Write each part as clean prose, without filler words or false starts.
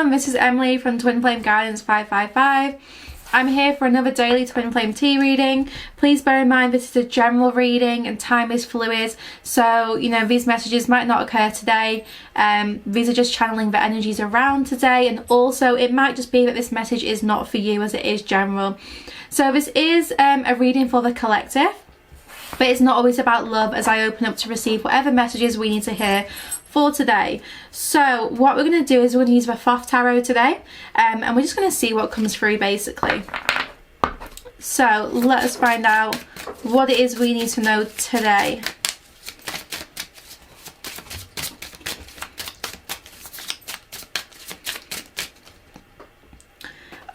everyone, this is Emily from Twin Flame Guidance 555. I'm here for another daily Twin Flame tea reading. Please bear in mind this is a general reading and time is fluid, so you know these messages might not occur today. These are just channeling the energies around today, and also it might just be that this message is not for you as it is general. So this is a reading for the collective, but it's not always about love as I open up to receive whatever messages we need to hear for today. So what we're going to do is we're going to use the Thoth Tarot today, and we're just going to see what comes through basically. So let us find out what it is we need to know today.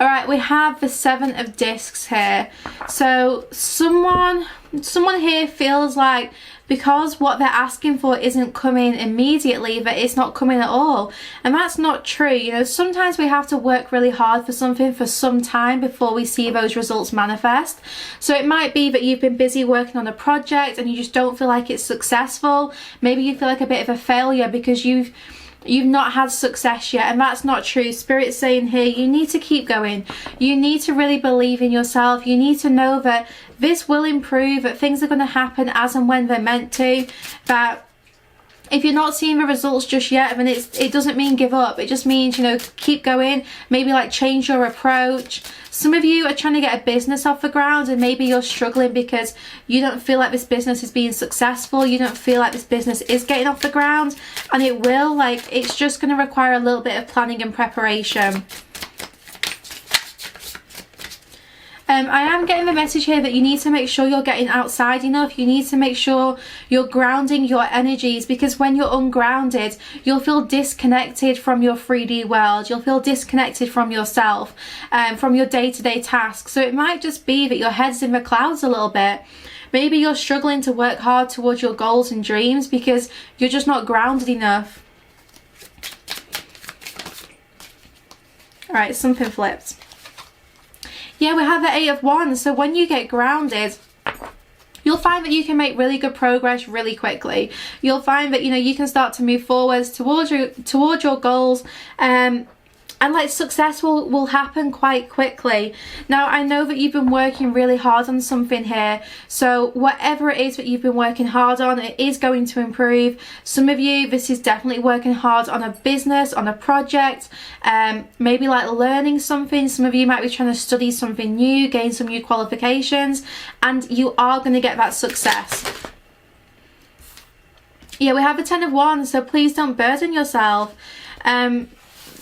Alright, we have the Seven of Discs here. So someone here feels like because what they're asking for isn't coming immediately, that it's not coming at all. And that's not true. You know, sometimes we have to work really hard for something for some time before we see those results manifest. So it might be that you've been busy working on a project and you just don't feel like it's successful. Maybe you feel like a bit of a failure because you've not had success yet, and that's not true. Spirit's saying here you need to keep going. You need to really believe in yourself. You need to know that this will improve, that things are going to happen as and when they're meant to, that if you're not seeing the results just yet, then it doesn't mean give up. It just means, you know, keep going. Maybe like change your approach. Some of you are trying to get a business off the ground and maybe you're struggling because you don't feel like this business is being successful. You don't feel like this business is getting off the ground, and it will. Like, it's just going to require a little bit of planning and preparation. I am getting the message here that you need to make sure you're getting outside enough. You need to make sure you're grounding your energies, because when you're ungrounded, you'll feel disconnected from your 3D world. You'll feel disconnected from yourself, from your day-to-day tasks. So it might just be that your head's in the clouds a little bit. Maybe you're struggling to work hard towards your goals and dreams because you're just not grounded enough. All right, something flipped. Yeah, we have the Eight of Wands. So when you get grounded, you'll find that you can make really good progress really quickly. You'll find that, you know, you can start to move forwards towards your goals, and like success will happen quite quickly. Now I know that you've been working really hard on something here, so whatever it is that you've been working hard on, it is going to improve. Some of you, this is definitely working hard on a business, on a project, maybe like learning something. Some of you might be trying to study something new, gain some new qualifications, and you are going to get that success. Yeah, we have the Ten of Wands, so please don't burden yourself.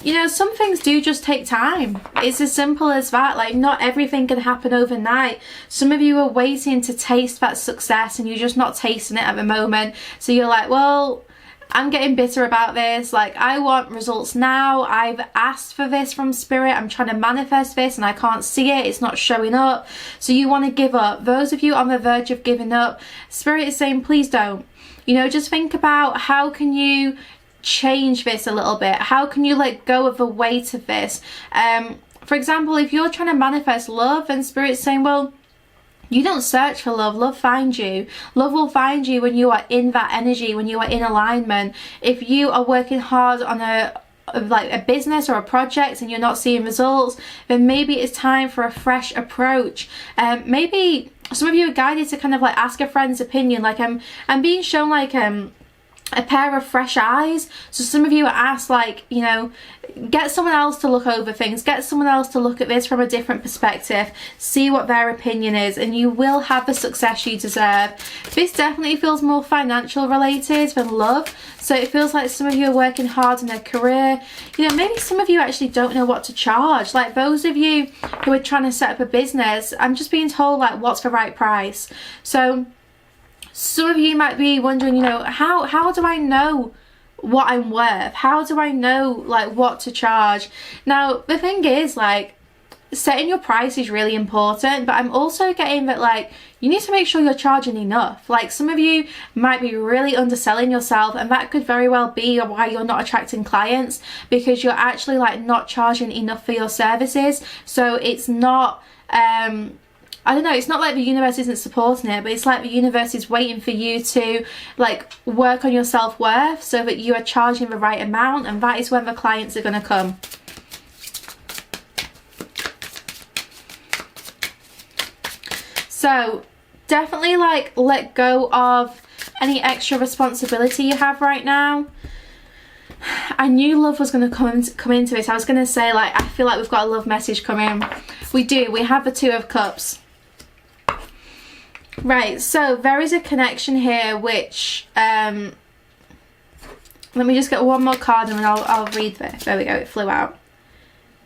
You know, some things do just take time. It's as simple as that. Like, not everything can happen overnight. Some of you are waiting to taste that success and you're just not tasting it at the moment. So you're like, well, I'm getting bitter about this. Like, I want results now. I've asked for this from Spirit. I'm trying to manifest this and I can't see it. It's not showing up. So you want to give up. Those of you on the verge of giving up, Spirit is saying, please don't. You know, just think about how can you change this a little bit. How can you let go of the weight of this? For example, if you're trying to manifest love and Spirit's saying, well, you don't search for love, love finds you. Love will find you when you are in that energy, when you are in alignment. If you are working hard on a business or a project and you're not seeing results, then maybe it's time for a fresh approach. Maybe some of you are guided to kind of like ask a friend's opinion. Like I'm being shown like a pair of fresh eyes. So some of you are asked, like, you know, get someone else to look over things, get someone else to look at this from a different perspective, see what their opinion is, and you will have the success you deserve. This definitely feels more financial related than love. So it feels like some of you are working hard in their career. You know, maybe some of you actually don't know what to charge. Like those of you who are trying to set up a business, I'm just being told like what's the right price. So some of you might be wondering, you know, how do I know what I'm worth? How do I know like what to charge? Now the thing is, like, setting your price is really important, but I'm also getting that like you need to make sure you're charging enough. Like some of you might be really underselling yourself, and that could very well be why you're not attracting clients, because you're actually like not charging enough for your services. So it's not I don't know, it's not like the universe isn't supporting it, but it's like the universe is waiting for you to like work on your self-worth so that you are charging the right amount, and that is when the clients are going to come. So definitely like let go of any extra responsibility you have right now. I knew love was going to come into this. I was going to say, like, I feel like we've got a love message coming. We do. We have the Two of Cups. Right, so there is a connection here which, let me just get one more card and then I'll read this. There we go, it flew out.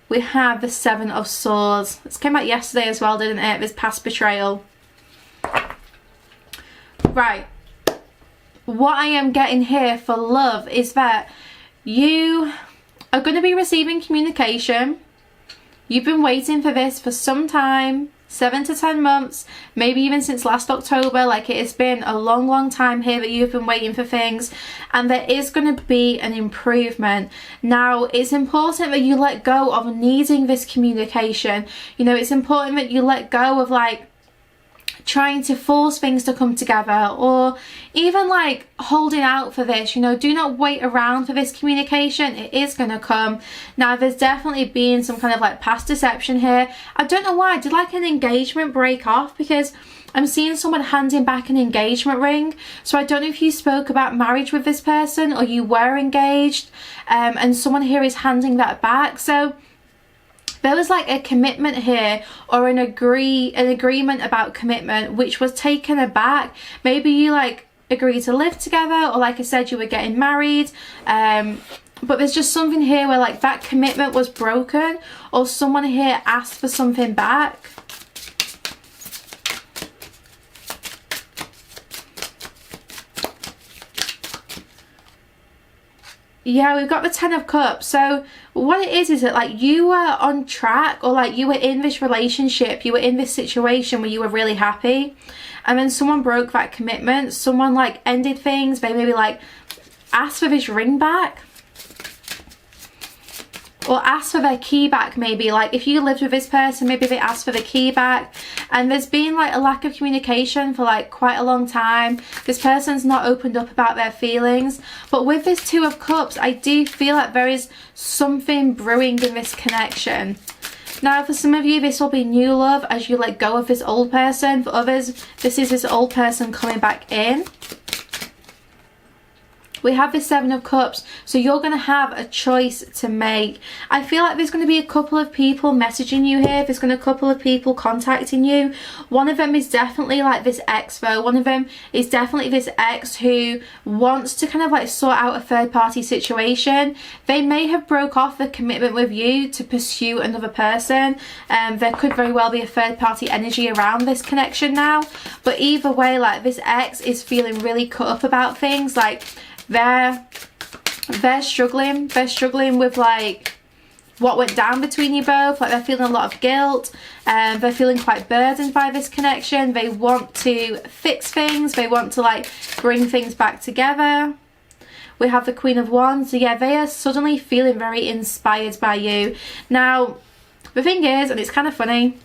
We have the Seven of Swords. This came out yesterday as well, didn't it? This past betrayal. Right. What I am getting here for love is that you are going to be receiving communication. You've been waiting for this for some time, 7 to 10 months, maybe even since last October. Like, it has been a long time here that you've been waiting for things, and there is going to be an improvement. Now, it's important that you let go of needing this communication. You know, it's important that you let go of like trying to force things to come together, or even like holding out for this. You know, do not wait around for this communication. It is going to come. Now, there's definitely been some kind of like past deception here. I don't know why. Did like an engagement break off? Because I'm seeing someone handing back an engagement ring. So I don't know if you spoke about marriage with this person or you were engaged, and someone here is handing that back. So there was like a commitment here, or an agreement about commitment which was taken aback. Maybe you like agreed to live together, or like I said, you were getting married, but there's just something here where like that commitment was broken, or someone here asked for something back. Yeah, we've got the Ten of Cups. So what it is that like you were on track, or like you were in this relationship, you were in this situation where you were really happy, and then someone broke that commitment. Someone like ended things. They maybe like asked for this ring back, or asked for their key back. Maybe like if you lived with this person, maybe they asked for the key back, and there's been like a lack of communication for like quite a long time. This person's not opened up about their feelings. But with this Two of Cups, I do feel like there is something brewing in this connection. Now, for some of you, this will be new love as you let go of this old person. For others, this is this old person coming back in. We have the Seven of Cups, so you're going to have a choice to make. I feel like there's going to be a couple of people messaging you here. There's going to be a couple of people contacting you. One of them is definitely like this ex though. One of them is definitely this ex who wants to kind of like sort out a third party situation. They may have broke off the commitment with you to pursue another person. There could very well be a third party energy around this connection now. But either way, like this ex is feeling really cut up about things. Like they're struggling with like what went down between you both. Like they're feeling a lot of guilt, and they're feeling quite burdened by this connection. They want to fix things, they want to like bring things back together. We have the Queen of Wands. So yeah, they are suddenly feeling very inspired by you. Now the thing is, and it's kind of funny,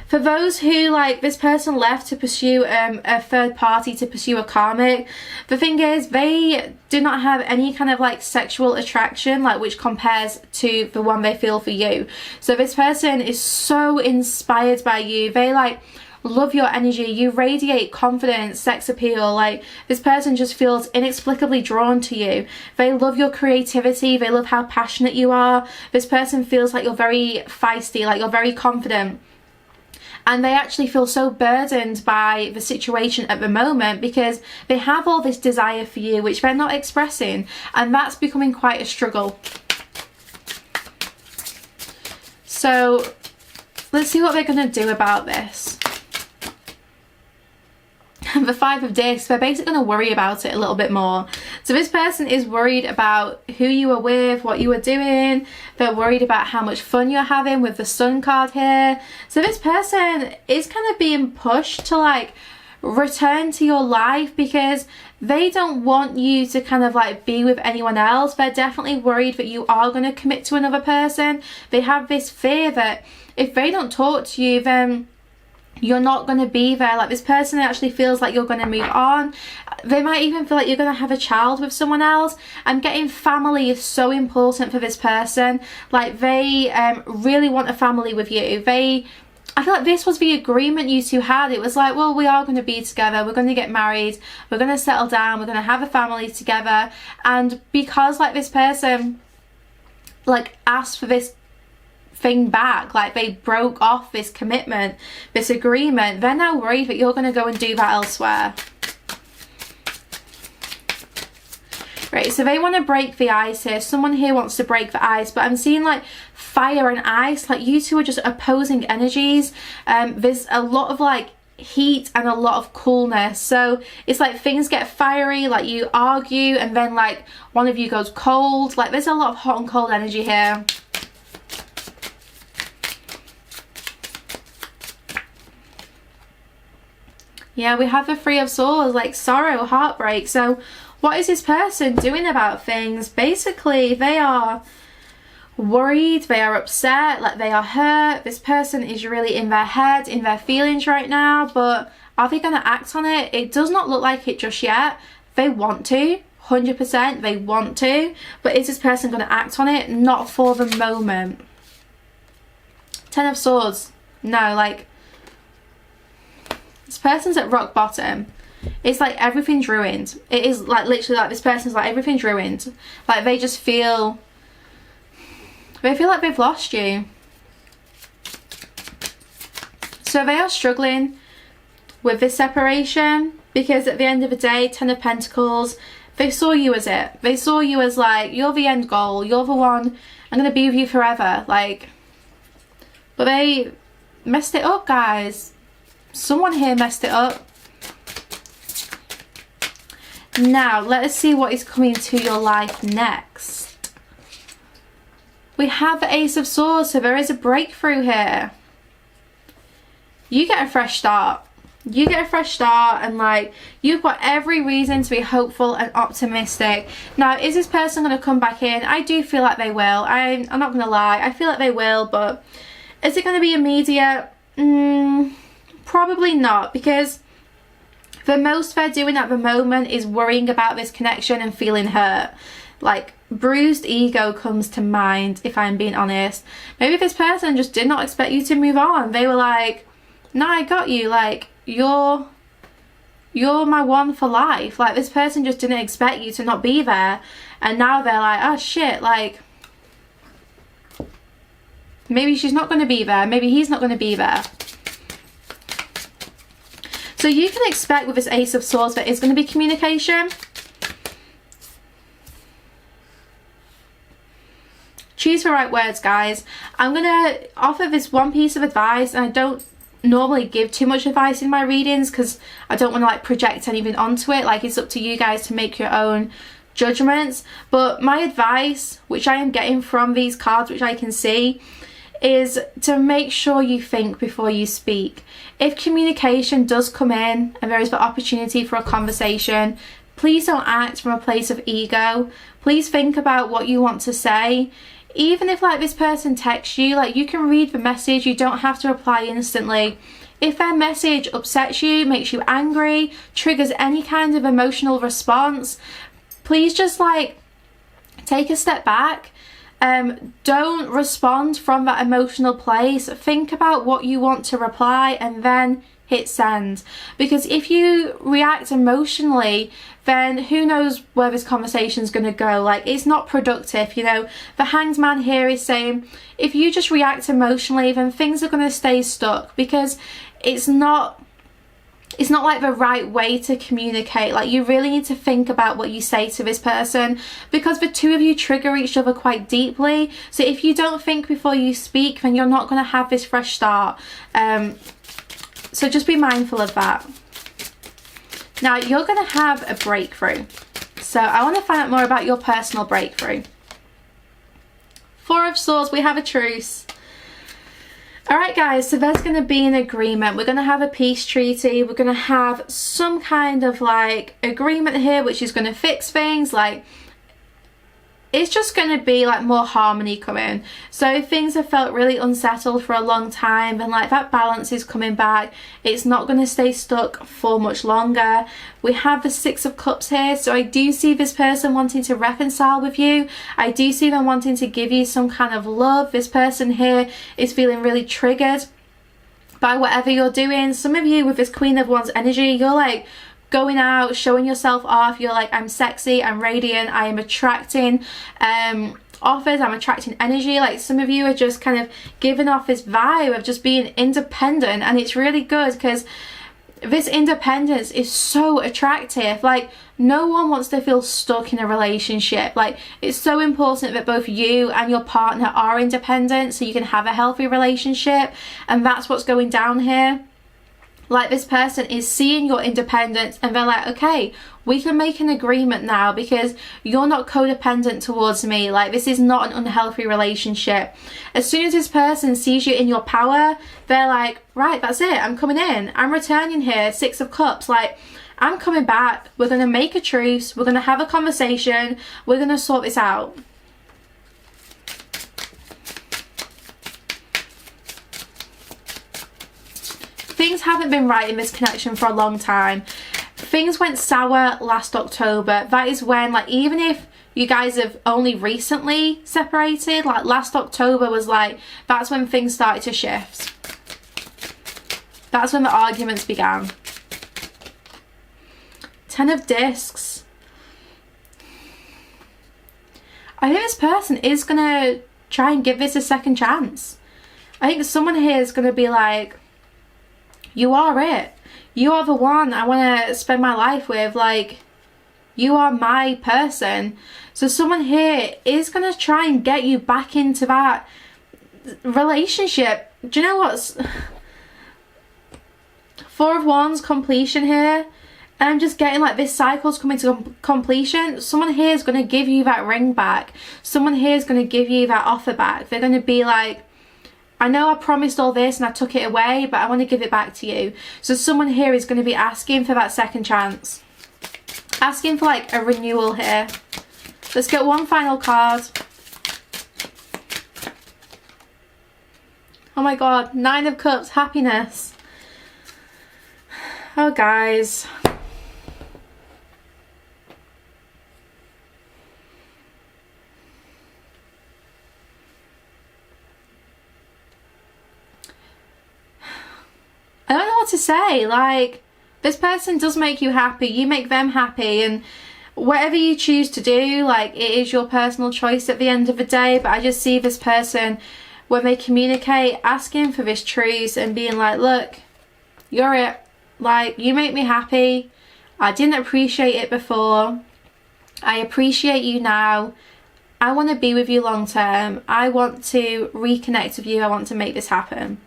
for those who like this person left to pursue a third party, to pursue a karmic, the thing is they do not have any kind of like sexual attraction like which compares to the one they feel for you. So this person is so inspired by you. They like love your energy. You radiate confidence, sex appeal. Like this person just feels inexplicably drawn to you. They love your creativity. They love how passionate you are. This person feels like you're very feisty, like you're very confident. And they actually feel so burdened by the situation at the moment because they have all this desire for you which they're not expressing, and that's becoming quite a struggle. So let's see what they're going to do about this. The Five of Discs, they're basically going to worry about it a little bit more. So this person is worried about who you were with, what you were doing. They're worried about how much fun you're having with the Sun card here. So this person is kind of being pushed to like return to your life because they don't want you to kind of like be with anyone else. They're definitely worried that you are going to commit to another person. They have this fear that if they don't talk to you, then you're not going to be there. Like this person actually feels like you're going to move on. They might even feel like you're going to have a child with someone else. I'm getting family is so important for this person. Like they really want a family with you. They I feel like this was the agreement you two had. It was like, well, we are going to be together, we're going to get married, we're going to settle down, we're going to have a family together. And because like this person like asked for this thing back, like they broke off this commitment, this agreement, they're now worried that you're going to go and do that elsewhere. Right, so they want to break the ice here. Someone here wants to break the ice, but I'm seeing like fire and ice, like you two are just opposing energies. There's a lot of like heat and a lot of coolness, so it's like things get fiery, like you argue and then like one of you goes cold. Like there's a lot of hot and cold energy here. Yeah, we have the Three of Swords, like sorrow, heartbreak. So what is this person doing about things? Basically, they are worried, they are upset, like they are hurt. This person is really in their head, in their feelings right now, but are they going to act on it? It does not look like it just yet. They want to, 100%, they want to, but is this person going to act on it? Not for the moment. Ten of Swords. No, like this person's at rock bottom. It's like everything's ruined. It is like literally like this person's like everything's ruined. Like they just feel, they feel like they've lost you. So they are struggling with this separation because at the end of the day, Ten of Pentacles, they saw you as it. They saw you as like, you're the end goal. You're the one, I'm going to be with you forever. Like, but they messed it up, guys. Someone here messed it up. Now, let us see what is coming to your life next. We have the Ace of Swords, so there is a breakthrough here. You get a fresh start. You get a fresh start and like you've got every reason to be hopeful and optimistic. Now, is this person going to come back in? I do feel like they will. I'm not going to lie. I feel like they will, but is it going to be immediate? Probably not, because the most they're doing at the moment is worrying about this connection and feeling hurt. Like bruised ego comes to mind, if I'm being honest. Maybe this person just did not expect you to move on. They were like, no, I got you. Like you're my one for life. Like this person just didn't expect you to not be there. And now they're like, oh shit, like maybe she's not going to be there. Maybe he's not going to be there. So you can expect with this Ace of Swords there is going to be communication. Choose the right words, guys. I'm going to offer this one piece of advice, and I don't normally give too much advice in my readings because I don't want to like project anything onto it. Like it's up to you guys to make your own judgments. But my advice, which I am getting from these cards, which I can see, is to make sure you think before you speak. If communication does come in and there is the opportunity for a conversation, please don't act from a place of ego. Please think about what you want to say. Even if like this person texts you, like you can read the message, you don't have to reply instantly. If their message upsets you, makes you angry, triggers any kind of emotional response, please just like take a step back. Don't respond from that emotional place. Think about what you want to reply and then hit send. Because if you react emotionally, then who knows where this conversation is going to go. Like it's not productive, you know. The Hanged Man here is saying if you just react emotionally, then things are going to stay stuck because it's not like the right way to communicate. Like you really need to think about what you say to this person because the two of you trigger each other quite deeply. So if you don't think before you speak, then you're not going to have this fresh start. So just be mindful of that. Now you're going to have a breakthrough. So I want to find out more about your personal breakthrough. Four of Swords, we have a truce. Alright guys, so there's going to be an agreement. We're going to have a peace treaty. We're going to have some kind of like agreement here which is going to fix things. Like it's just going to be like more harmony coming. So if things have felt really unsettled for a long time, then like that balance is coming back. It's not going to stay stuck for much longer. We have the Six of Cups here, so I do see this person wanting to reconcile with you. I do see them wanting to give you some kind of love. This person here is feeling really triggered by whatever you're doing. Some of you with this Queen of Wands energy, you're like going out, showing yourself off. You're like, I'm sexy, I'm radiant, I am attracting offers, I'm attracting energy. Like some of you are just kind of giving off this vibe of just being independent, and it's really good because this independence is so attractive. Like no one wants to feel stuck in a relationship. Like it's so important that both you and your partner are independent so you can have a healthy relationship, and that's what's going down here. Like this person is seeing your independence and they're like, okay, we can make an agreement now because you're not codependent towards me. Like this is not an unhealthy relationship. As soon as this person sees you in your power, they're like, right, that's it, I'm coming in, I'm returning here, 6 of Cups. Like I'm coming back, we're going to make a truce, we're going to have a conversation, we're going to sort this out. Things haven't been right in this connection for a long time. Things went sour last October. That is when, like, even if you guys have only recently separated, like last October was like, that's when things started to shift. That's when the arguments began. 10 of Discs. I think this person is going to try and give this a second chance. I think someone here is going to be like, you are it. You are the one I want to spend my life with. Like, you are my person. So someone here is going to try and get you back into that relationship. Do you know what's... 4 of Wands, completion here. And I'm just getting like this cycle's coming to completion. Someone here is going to give you that ring back. Someone here is going to give you that offer back. They're going to be like, I know I promised all this and I took it away, but I want to give it back to you. So someone here is going to be asking for that second chance. Asking for like a renewal here. Let's get one final card. Oh my god, 9 of Cups, happiness. Oh guys. I don't know what to say. Like, this person does make you happy, you make them happy, and whatever you choose to do, like, it is your personal choice at the end of the day. But I just see this person, when they communicate, asking for this truce and being like, look, you're it. Like, you make me happy. I didn't appreciate it before. I appreciate you now. I want to be with you long term. I want to reconnect with you. I want to make this happen.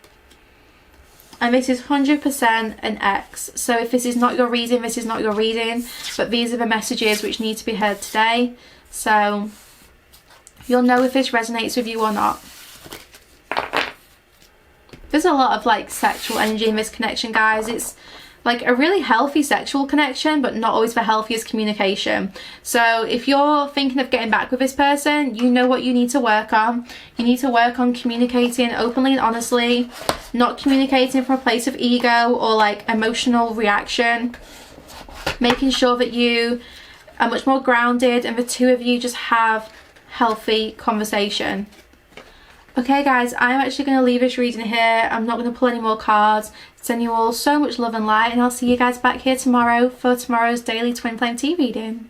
And this is 100% an X. So if this is not your reading, this is not your reading. But these are the messages which need to be heard today. So you'll know if this resonates with you or not. There's a lot of like sexual energy in this connection, guys. It's like a really healthy sexual connection, but not always the healthiest communication. So if you're thinking of getting back with this person, you know what you need to work on. You need to work on communicating openly and honestly, not communicating from a place of ego or like emotional reaction. Making sure that you are much more grounded and the two of you just have healthy conversation. Okay guys, I'm actually going to leave this reading here. I'm not going to pull any more cards. Send you all so much love and light, and I'll see you guys back here tomorrow for tomorrow's daily twin flame tea reading.